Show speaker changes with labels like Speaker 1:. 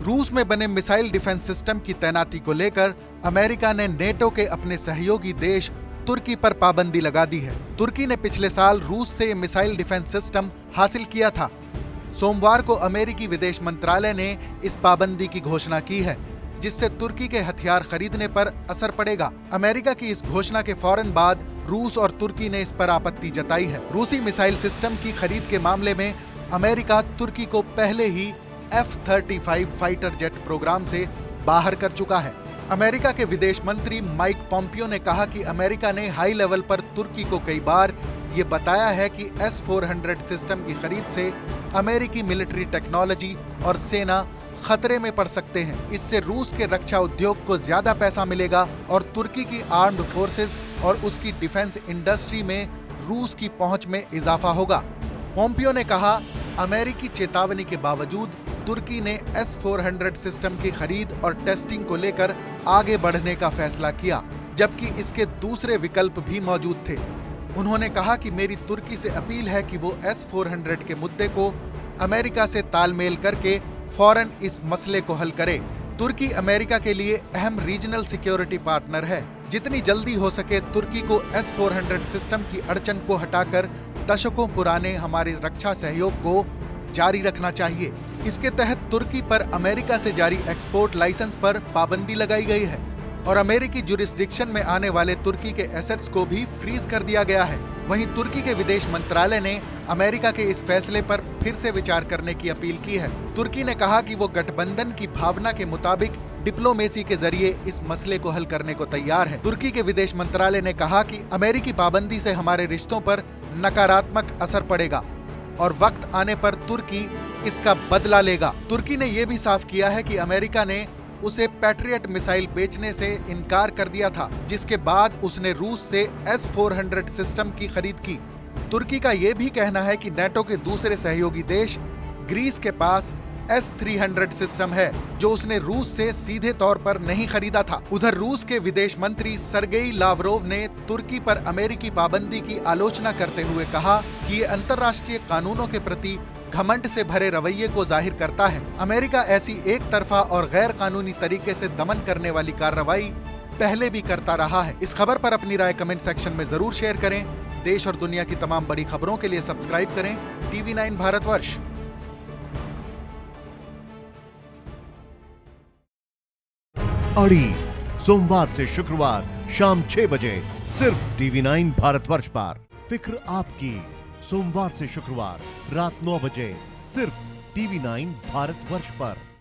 Speaker 1: रूस में बने मिसाइल डिफेंस सिस्टम की तैनाती को लेकर अमेरिका ने नेटो के अपने सहयोगी देश तुर्की पर पाबंदी लगा दी है। तुर्की ने पिछले साल रूस से मिसाइल डिफेंस सिस्टम हासिल किया था। सोमवार को अमेरिकी विदेश मंत्रालय ने इस पाबंदी की घोषणा की है, जिससे तुर्की के हथियार खरीदने पर असर पड़ेगा। अमेरिका की इस घोषणा के फौरन बाद रूस और तुर्की ने इस पर आपत्ति जताई है। रूसी मिसाइल सिस्टम की खरीद के मामले में अमेरिका तुर्की को पहले ही F-35 फाइटर जेट प्रोग्राम से बाहर कर चुका है। अमेरिका के विदेश मंत्री माइक पोम्पियो ने कहा कि अमेरिका ने हाई लेवल पर तुर्की को कई बार ये बताया है कि S-400 सिस्टम की खरीद से अमेरिकी मिलिट्री टेक्नोलॉजी और सेना खतरे में पड़ सकते हैं। इससे रूस के रक्षा उद्योग को ज्यादा पैसा मिलेगा और तुर्की की आर्म्ड फोर्सेस और उसकी डिफेंस इंडस्ट्री में रूस की पहुंच में इजाफा होगा। पोम्पियो ने कहा, अमेरिकी चेतावनी के बावजूद तुर्की ने S-400 सिस्टम की खरीद और टेस्टिंग को लेकर आगे बढ़ने का फैसला किया, जबकि इसके दूसरे विकल्प भी मौजूद थे। उन्होंने कहा कि मेरी तुर्की से अपील है कि वो S-400 के मुद्दे को अमेरिका से तालमेल करके फौरन इस मसले को हल करे। तुर्की अमेरिका के लिए अहम रीजनल सिक्योरिटी पार्टनर है। जितनी जल्दी हो सके तुर्की को S-400 सिस्टम की अड़चन को हटाकर दशकों पुराने हमारे रक्षा सहयोग को जारी रखना चाहिए। इसके तहत तुर्की पर अमेरिका से जारी एक्सपोर्ट लाइसेंस पर पाबंदी लगाई गई है और अमेरिकी जुरिस्डिक्शन में आने वाले तुर्की के एसेट्स को भी फ्रीज कर दिया गया है। वहीं तुर्की के विदेश मंत्रालय ने अमेरिका के इस फैसले पर फिर से विचार करने की अपील की है। तुर्की ने कहा कि वो गठबंधन की भावना के मुताबिक डिप्लोमेसी के जरिए इस मसले को हल करने को तैयार है। तुर्की के विदेश मंत्रालय ने कहा कि अमेरिकी पाबंदी से हमारे रिश्तों पर नकारात्मक असर पड़ेगा और वक्त आने पर तुर्की इसका बदला लेगा। तुर्की ने यह भी साफ किया है कि अमेरिका ने उसे पैट्रियट मिसाइल बेचने से इनकार कर दिया था, जिसके बाद उसने रूस से S-400 सिस्टम की खरीद की। तुर्की का यह भी कहना है कि नेटो के दूसरे सहयोगी देश ग्रीस के पास S-300 सिस्टम है, जो उसने रूस से सीधे तौर पर नहीं खरीदा था। उधर रूस के विदेश मंत्री सर्गेई लावरोव ने तुर्की पर अमेरिकी पाबंदी की आलोचना करते हुए कहा कि ये अंतर्राष्ट्रीय कानूनों के प्रति घमंड से भरे रवैये को जाहिर करता है। अमेरिका ऐसी एक तरफा और गैर कानूनी तरीके से दमन करने वाली कार्रवाई पहले भी करता रहा है। इस खबर पर अपनी राय कमेंट सेक्शन में जरूर शेयर करें। देश और दुनिया की तमाम बड़ी खबरों के लिए सब्सक्राइब करें TV9 भारतवर्ष।
Speaker 2: अड़ी सोमवार से शुक्रवार शाम 6 बजे सिर्फ TV9 भारतवर्ष पर। फिक्र आपकी, सोमवार से शुक्रवार रात 9 बजे सिर्फ TV9 भारतवर्ष पर।